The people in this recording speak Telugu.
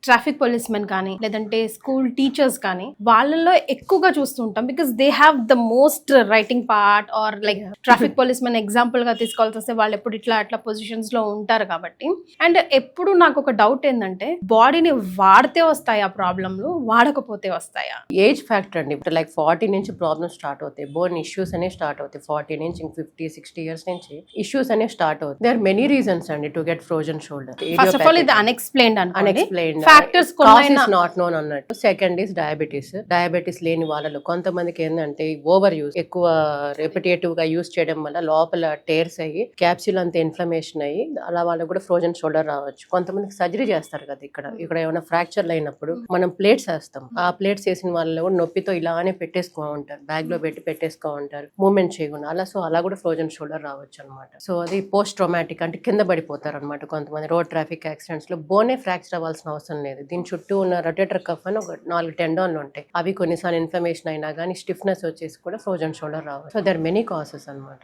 ట్రాఫిక్ పోలీస్మెన్ కానీ లేదంటే స్కూల్ టీచర్స్ కానీ వాళ్ళలో ఎక్కువగా చూస్తుంటాం because they have the most writing part or like traffic policemen example గా తీసుకోవాల్సి వస్తే వాళ్ళు ఎప్పుడు ఇట్లా అట్లా పొజిషన్స్ లో ఉంటారు కాబట్టి. అండ్ ఎప్పుడు నాకు ఒక డౌట్ ఏంటంటే బాడీని వాడితే వస్తాయా ప్రాబ్లంలు, వాడకపోతే వస్తాయా? ఏజ్ ఫ్యాక్టర్ అండి. ఇప్పుడు లైక్ 40 నుంచి ప్రాబ్లమ్స్ స్టార్ట్ అవుతాయి, బోన్ ఇష్యూస్ అనేవి స్టార్ట్ అవుతాయి. 40 నుంచి 50-60 ఇయర్స్ నుంచి ఇష్యూస్ అనేవి స్టార్ట్ అవుతాయి. దేర్ మెనీ రీజన్స్ అండి to get frozen shoulder. First of all ఇది unexplained unexplained factors is not known అన్నట్టు. సెకండ్ ఇస్ డయాబెటీస్ లేని వాళ్ళలో కొంతమందికి ఏంటంటే ఓవర్ యూస్, ఎక్కువ రెపిటేటివ్ గా యూస్ చేయడం వల్ల లోపల టేర్స్ అయ్యి క్యాప్సూల్ అంతా ఇన్ఫ్లమేషన్ అయ్యి అలా వాళ్ళకి కూడా ఫ్రోజన్ షోల్డర్ రావచ్చు. కొంతమందికి సర్జరీ చేస్తారు కదా, ఇక్కడ ఏమైనా ఫ్రాక్చర్లు అయినప్పుడు మనం ప్లేట్స్ వేస్తాం. ఆ ప్లేట్స్ వేసిన వాళ్ళు కూడా నొప్పితో ఇలానే పెట్టేసుకో ఉంటారు, బ్యాగ్ లో పెట్టి పెట్టేసుకో ఉంటారు, మూవ్మెంట్ చేయకుండా. అలా కూడా ఫ్రోజన్ షోల్డర్ రావచ్చు అనమాట. సో అది పోస్ట్ ట్రామాటిక్, అంటే కింద పడిపోతారు అనమాట. కొంతమంది రోడ్ ట్రాఫిక్ యాక్సిడెంట్స్ లో బోనే ఫ్రాక్చర్ అవ్వాల్సిన అవసరం లేదు. దీని చుట్టూ ఉన్న రొటేటర్ కఫ్ అని ఒక 4 టెండాన్లు ఉంటాయి. అవి కొన్నిసార్లు ఇన్ఫ్లమేషన్ అయినా కానీ స్టిఫ్నెస్ వచ్చేసి కూడా ఫ్రోజన్ షోల్డర్ రావచ్చు. సో దర్ మెనీ కాసెస్ అనమాట.